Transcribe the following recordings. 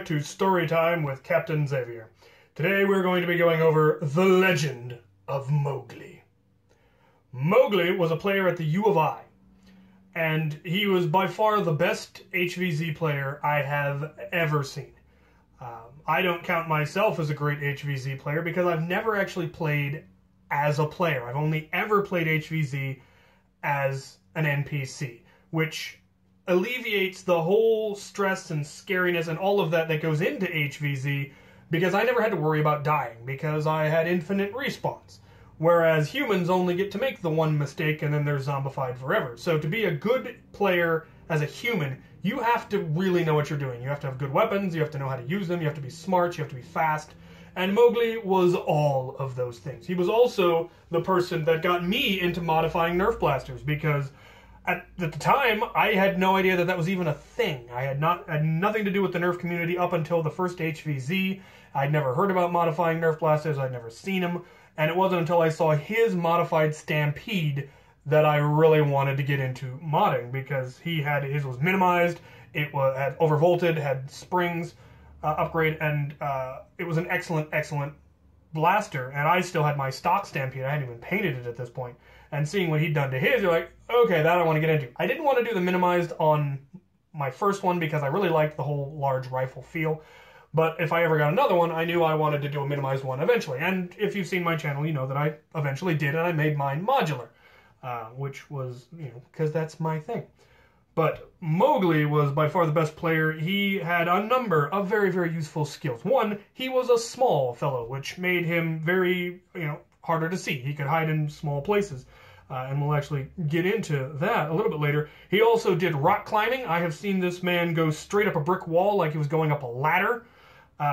back to Story Time with Captain Xavier. Today we're going to be going over The Legend of Mogley. Mogley was a player at the U of I, and he was by far the best HVZ player I have ever seen. I don't count myself as a great HVZ player because I've never actually played as a player. I've only ever played HVZ as an NPC, which alleviates the whole stress and scariness and all of that goes into HVZ, because I never had to worry about dying because I had infinite respawns. Whereas humans only get to make the one mistake and then they're zombified forever. So to be a good player as a human, you have to really know what you're doing. You have to have good weapons, you have to know how to use them, you have to be smart, you have to be fast. And Mogley was all of those things. He was also the person that got me into modifying Nerf blasters, because at the time, I had no idea that was even a thing. I had nothing to do with the Nerf community up until the first HVZ. I'd never heard about modifying Nerf blasters. I'd never seen them. And it wasn't until I saw his modified Stampede that I really wanted to get into modding, because his was minimized, it had overvolted, had springs upgrade, and it was an excellent blaster. And I still had my stock Stampede. I hadn't even painted it at this point. And seeing what he'd done to his, you're like, okay, that I want to get into. I didn't want to do the minimized on my first one because I really liked the whole large rifle feel. But if I ever got another one, I knew I wanted to do a minimized one eventually. And if you've seen my channel, you know that I eventually did, and I made mine modular, which was, because that's my thing. But Mogley was by far the best player. He had a number of very, very useful skills. One, he was a small fellow, which made him very, harder to see. He could hide in small places. And we'll actually get into that a little bit later. He also did rock climbing. I have seen this man go straight up a brick wall like he was going up a ladder.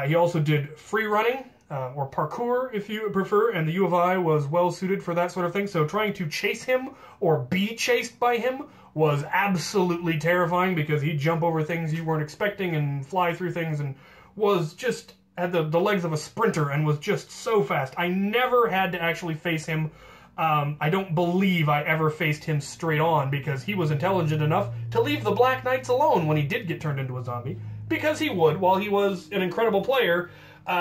He also did free running, or parkour if you prefer, and the U of I was well suited for that sort of thing. So trying to chase him or be chased by him was absolutely terrifying, because he'd jump over things you weren't expecting and fly through things, and was just had the legs of a sprinter and was just so fast. I never had to actually face him. I don't believe I ever faced him straight on, because he was intelligent enough to leave the Black Knights alone when he did get turned into a zombie. Because he would. While he was an incredible player,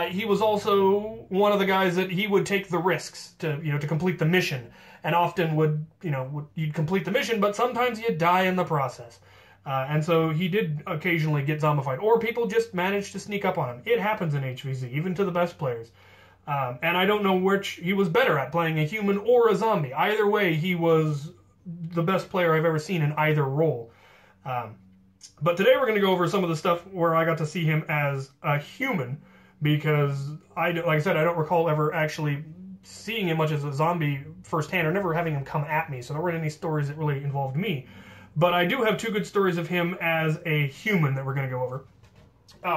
he was also one of the guys that he would take the risks to complete the mission. And often you'd complete the mission, but sometimes you'd die in the process. And so he did occasionally get zombified, or people just managed to sneak up on him. It happens in HVZ, even to the best players. And I don't know which he was better at, playing a human or a zombie. Either way, he was the best player I've ever seen in either role. But today we're going to go over some of the stuff where I got to see him as a human, because, like I said, I don't recall ever actually seeing him much as a zombie firsthand, or never having him come at me, so there weren't any stories that really involved me. But I do have two good stories of him as a human that we're going to go over.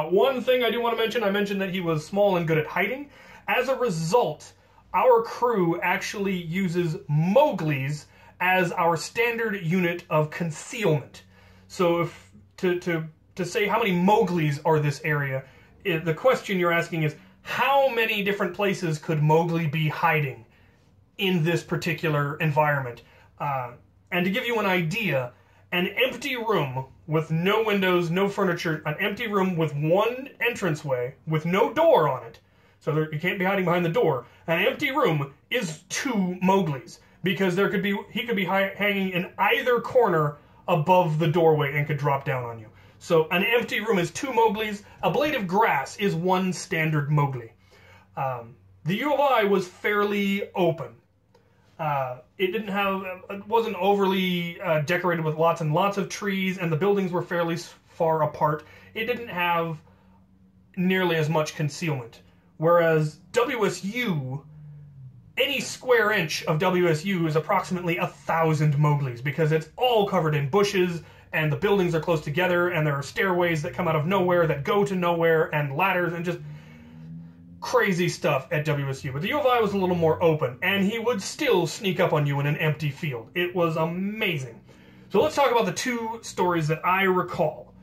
One thing I do want to mention, I mentioned that he was small and good at hiding. As a result, our crew actually uses Mogleys as our standard unit of concealment. So if to say how many Mogleys are this area, the question you're asking is, how many different places could Mogley be hiding in this particular environment? And to give you an idea, an empty room with no windows, no furniture, an empty room with one entranceway with no door on it, so you can't be hiding behind the door. An empty room is 2 Mogleys, because he could be hanging in either corner above the doorway and could drop down on you. So an empty room is 2 Mogleys. A blade of grass is 1 standard Mogley. The U of I was fairly open. It wasn't overly decorated with lots and lots of trees, and the buildings were fairly far apart. It didn't have nearly as much concealment. Whereas WSU, any square inch of WSU is approximately 1,000 Mogleys, because it's all covered in bushes, and the buildings are close together, and there are stairways that come out of nowhere that go to nowhere, and ladders, and just crazy stuff at WSU. But the U of I was a little more open, and he would still sneak up on you in an empty field. It was amazing. So let's talk about the 2 stories that I recall,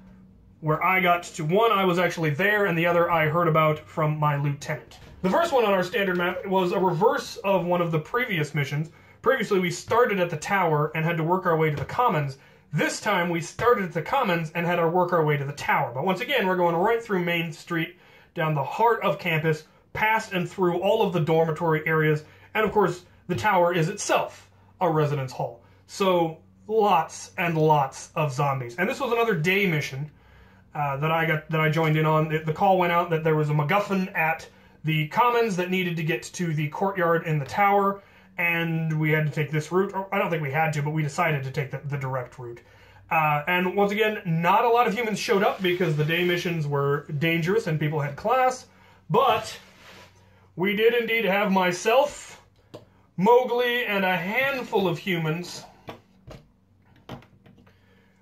where I got to. One, I was actually there, and the other I heard about from my lieutenant. The first one on our standard map was a reverse of one of the previous missions. Previously, we started at the tower and had to work our way to the commons. This time we started at the Commons and had to work our way to the tower. But once again, we're going right through Main Street, down the heart of campus, past and through all of the dormitory areas, and of course, the tower is itself a residence hall. So lots and lots of zombies. And this was another day mission that I joined in on. The call went out that there was a MacGuffin at the Commons that needed to get to the courtyard in the tower, and we had to take this route. I don't think we had to, but we decided to take the direct route. And once again, not a lot of humans showed up because the day missions were dangerous and people had class, but we did indeed have myself, Mowgli, and a handful of humans.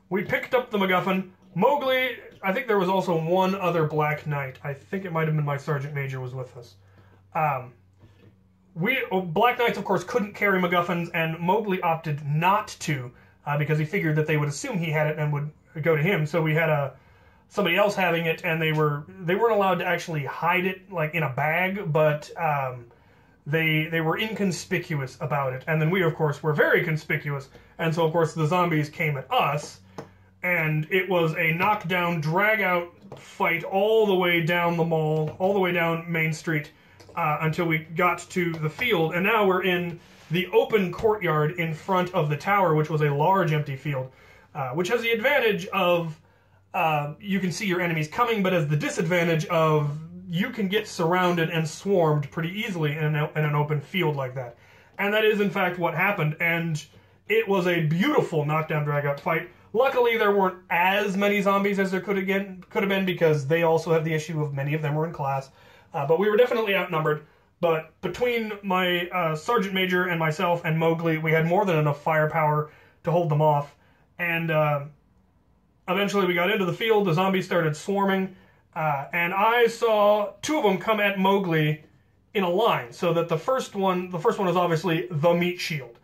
We picked up the MacGuffin. Mowgli, I think there was also one other Black Knight. I think it might have been my Sergeant Major was with us. Black Knights, of course, couldn't carry MacGuffins, and Mowgli opted not to because he figured that they would assume he had it and would go to him. So we had somebody else having it, and they weren't allowed to actually hide it like in a bag, but they were inconspicuous about it. And then we, of course, were very conspicuous, and so of course the zombies came at us, and it was a knockdown, drag-out fight all the way down the mall, all the way down Main Street, until we got to the field, and now we're in the open courtyard in front of the tower, which was a large empty field, which has the advantage of you can see your enemies coming, but has the disadvantage of you can get surrounded and swarmed pretty easily in an open field like that. And that is, in fact, what happened, and it was a beautiful knockdown, drag-out fight. Luckily, there weren't as many zombies as there could have been, because they also have the issue of many of them were in class. But we were definitely outnumbered. But between my Sergeant Major and myself and Mowgli, we had more than enough firepower to hold them off. And eventually we got into the field, the zombies started swarming, and I saw two of them come at Mowgli in a line, so that the first one was obviously the meat shield.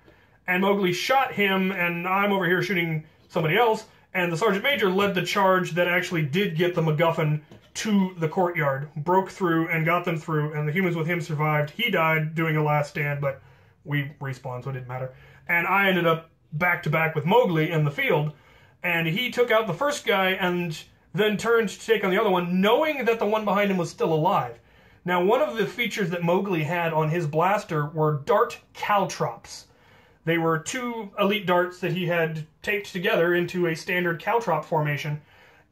And Mowgli shot him, and I'm over here shooting somebody else, and the Sergeant Major led the charge that actually did get the MacGuffin to the courtyard, broke through and got them through, and the humans with him survived. He died doing a last stand, but we respawned, so it didn't matter. And I ended up back-to-back with Mowgli in the field, and he took out the first guy and then turned to take on the other one, knowing that the one behind him was still alive. Now, one of the features that Mowgli had on his blaster were dart caltrops. They were two elite darts that he had taped together into a standard caltrop formation,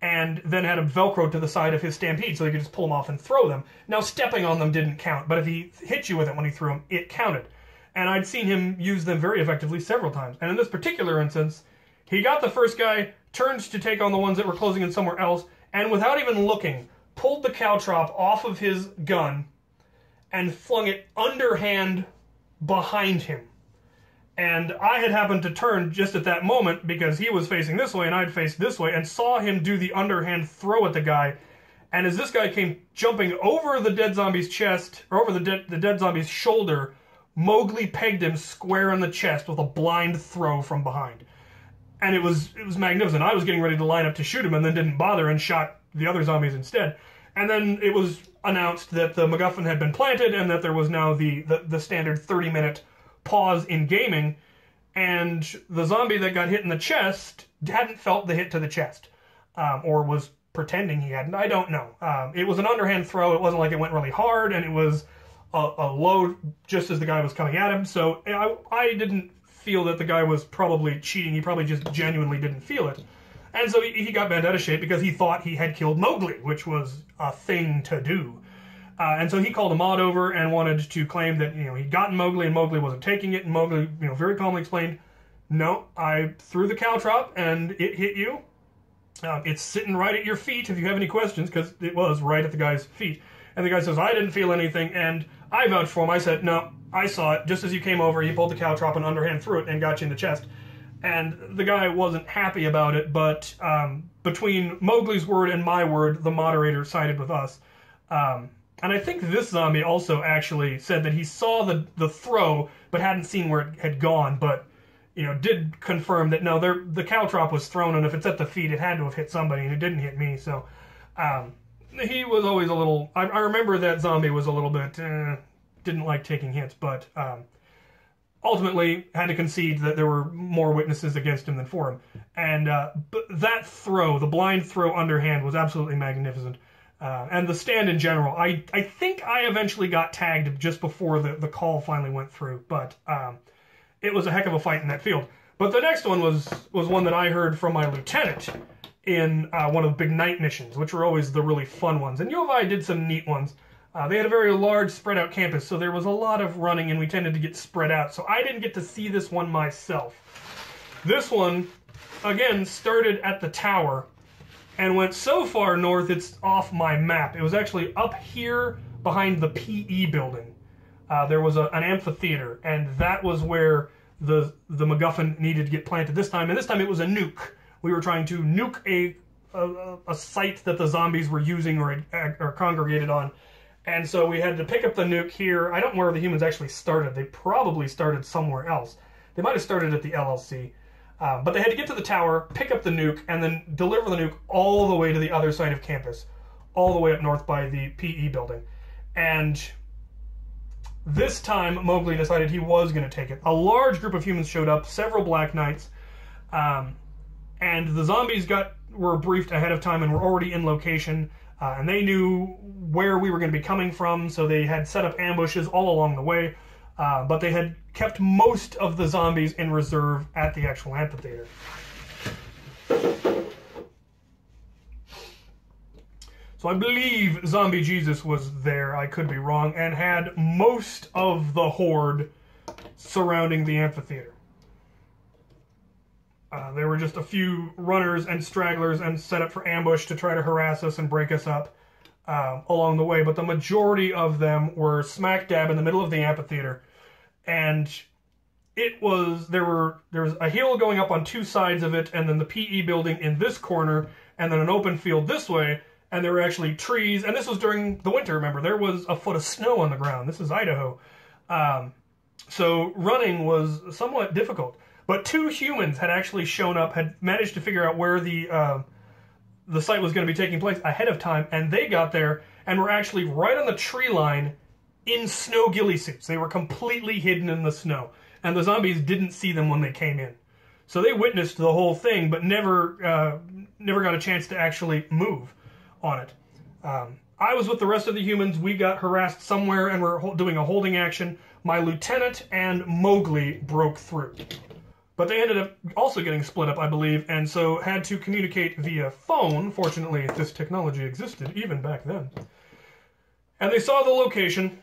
and then had them Velcro to the side of his Stampede so he could just pull them off and throw them. Now, stepping on them didn't count, but if he hit you with it when he threw them, it counted. And I'd seen him use them very effectively several times. And in this particular instance, he got the first guy, turned to take on the ones that were closing in somewhere else, and without even looking, pulled the caltrop off of his gun and flung it underhand behind him. And I had happened to turn just at that moment because he was facing this way and I'd faced this way, and saw him do the underhand throw at the guy. And as this guy came jumping over the dead zombie's chest, or over the dead zombie's shoulder, Mowgli pegged him square in the chest with a blind throw from behind. And it was magnificent. I was getting ready to line up to shoot him and then didn't bother and shot the other zombies instead. And then it was announced that the MacGuffin had been planted and that there was now the standard 30-minute pause in gaming, and the zombie that got hit in the chest hadn't felt the hit to the chest, or was pretending he hadn't. I don't know. It was an underhand throw. It wasn't like it went really hard, and it was a load just as the guy was coming at him. So I didn't feel that the guy was probably cheating. He probably just genuinely didn't feel it. And so he got bent out of shape because he thought he had killed Mowgli, which was a thing to do. And so he called a mod over and wanted to claim that, he'd gotten Mowgli and Mowgli wasn't taking it. And Mowgli, very calmly explained, no, I threw the caltrop and it hit you. It's sitting right at your feet if you have any questions, because it was right at the guy's feet. And the guy says, I didn't feel anything. And I vouched for him. I said, no, I saw it. Just as you came over, he pulled the caltrop and underhand threw it and got you in the chest. And the guy wasn't happy about it, but between Mowgli's word and my word, the moderator sided with us. And I think this zombie also actually said that he saw the throw, but hadn't seen where it had gone, but, did confirm that, no, the caltrop was thrown, and if it's at the feet, it had to have hit somebody, and it didn't hit me, so, he was always a little, I remember that zombie was a little bit, didn't like taking hits, but, ultimately had to concede that there were more witnesses against him than for him. And but that throw, the blind throw underhand, was absolutely magnificent. And the stand in general, I think I eventually got tagged just before the call finally went through, but it was a heck of a fight in that field. But the next one was one that I heard from my lieutenant in one of the big night missions, which were always the really fun ones. And U of I did some neat ones. They had a very large spread out campus, so there was a lot of running and we tended to get spread out. So I didn't get to see this one myself. This one, again, started at the tower and went so far north it's off my map. It was actually up here behind the PE building. There was an amphitheater, and that was where the MacGuffin needed to get planted this time. And this time it was a nuke. We were trying to nuke a site that the zombies were using or congregated on. And so we had to pick up the nuke here. I don't know where the humans actually started. They probably started somewhere else. They might have started at the LLC. But they had to get to the tower, pick up the nuke, and then deliver the nuke all the way to the other side of campus, all the way up north by the PE building. And this time, Mogley decided he was going to take it. A large group of humans showed up, several Black Knights, and the zombies were briefed ahead of time and were already in location, and they knew where we were going to be coming from, so they had set up ambushes all along the way. But they had kept most of the zombies in reserve at the actual amphitheater. So I believe Zombie Jesus was there, I could be wrong, and had most of the horde surrounding the amphitheater. There were just a few runners and stragglers and set up for ambush to try to harass us and break us up along the way, but the majority of them were smack dab in the middle of the amphitheater. And there was a hill going up on two sides of it, and then the PE building in this corner, and then an open field this way, and there were actually trees, and this was during the winter, remember, there was a foot of snow on the ground. This is Idaho. So running was somewhat difficult. But two humans had actually shown up, had managed to figure out where the site was going to be taking place ahead of time, and they got there and were actually right on the tree line in snow ghillie suits. They were completely hidden in the snow, and the zombies didn't see them when they came in. So they witnessed the whole thing, but never got a chance to actually move on it. I was with the rest of the humans. We got harassed somewhere and were doing a holding action. My lieutenant and Mogley broke through. But they ended up also getting split up, I believe, and so had to communicate via phone. Fortunately, this technology existed even back then. And they saw the location,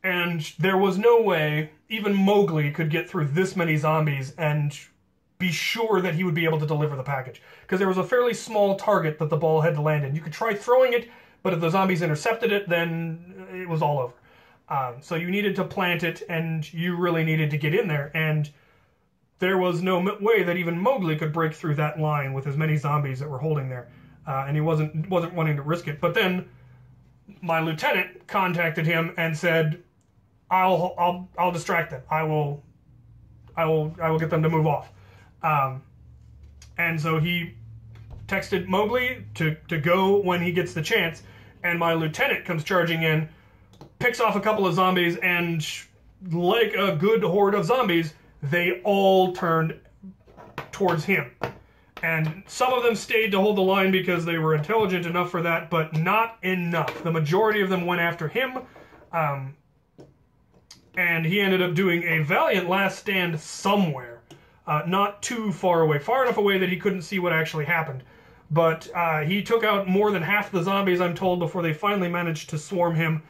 and there was no way even Mogley could get through this many zombies and be sure that he would be able to deliver the package. Because there was a fairly small target that the ball had to land in. You could try throwing it, but if the zombies intercepted it, then it was all over. So you needed to plant it, and you really needed to get in there, and there was no way that even Mogley could break through that line with as many zombies that were holding there, and he wasn't wanting to risk it. But then my lieutenant contacted him and said, "I'll distract them. I will get them to move off." And so he texted Mogley to go when he gets the chance, and my lieutenant comes charging in, picks off a couple of zombies, and like a good horde of zombies, they all turned towards him. And some of them stayed to hold the line because they were intelligent enough for that, but not enough. The majority of them went after him, and he ended up doing a valiant last stand somewhere. Not too far away. Far enough away that he couldn't see what actually happened. But he took out more than half the zombies, I'm told, before they finally managed to swarm him.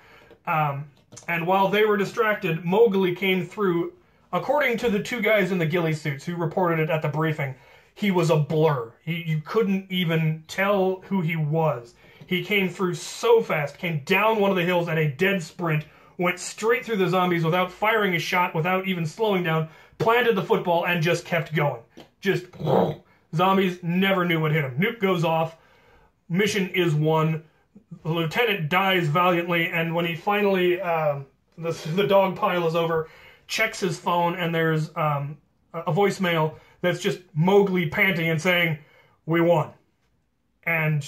And while they were distracted, Mogley came through. According to the two guys in the ghillie suits who reported it at the briefing, he was a blur. You couldn't even tell who he was. He came through so fast, came down one of the hills at a dead sprint, went straight through the zombies without firing a shot, without even slowing down, planted the football, and just kept going. Just, zombies never knew what hit him. Nuke goes off, mission is won, the lieutenant dies valiantly, and when he finally, the dog pile is over, checks his phone, and there's a voicemail that's just Mogley panting and saying, "We won." And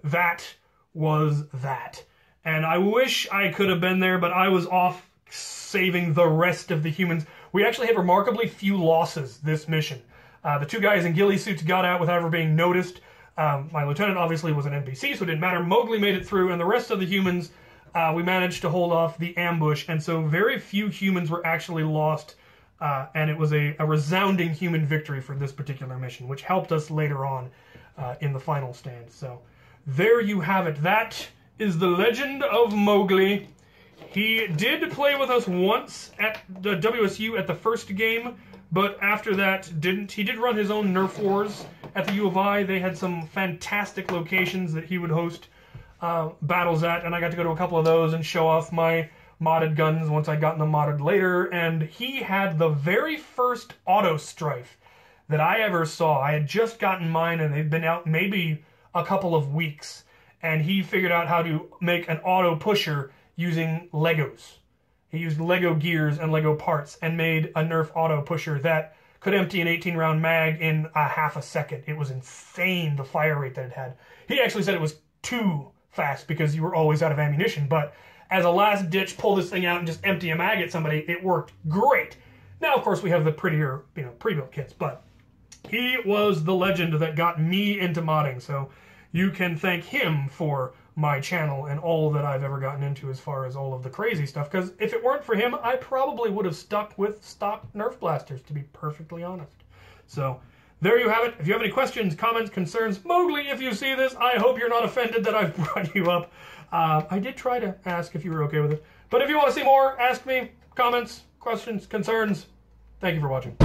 that was that. And I wish I could have been there, but I was off saving the rest of the humans. We actually had remarkably few losses this mission. The 2 guys in ghillie suits got out without ever being noticed. My lieutenant obviously was an NPC, so it didn't matter. Mowgli made it through, and the rest of the humans, we managed to hold off the ambush, and so very few humans were actually lost, and it was a resounding human victory for this particular mission, which helped us later on in the final stand. So there you have it. That is the Legend of Mogley. He did play with us once at the WSU at the first game, but after that didn't. He did run his own Nerf Wars at the U of I. They had some fantastic locations that he would host battles at, and I got to go to a couple of those and show off my modded guns once I'd gotten them modded later. And he had the very first auto strife that I ever saw. I had just gotten mine, and they'd been out maybe a couple of weeks, and he figured out how to make an auto pusher using Legos. He used Lego gears and Lego parts and made a Nerf auto pusher that could empty an 18-round mag in a half a second. It was insane, the fire rate that it had. He actually said it was too fast because you were always out of ammunition, but as a last ditch, pull this thing out and just empty a mag at somebody, it worked great. Now, of course, we have the prettier, pre-built kits, but he was the legend that got me into modding, so you can thank him for my channel and all that I've ever gotten into as far as all of the crazy stuff, because if it weren't for him, I probably would have stuck with stock Nerf blasters, to be perfectly honest. So there you have it. If you have any questions, comments, concerns, Mowgli, if you see this, I hope you're not offended that I've brought you up. I did try to ask if you were okay with it. But if you want to see more, ask me. Comments, questions, concerns. Thank you for watching.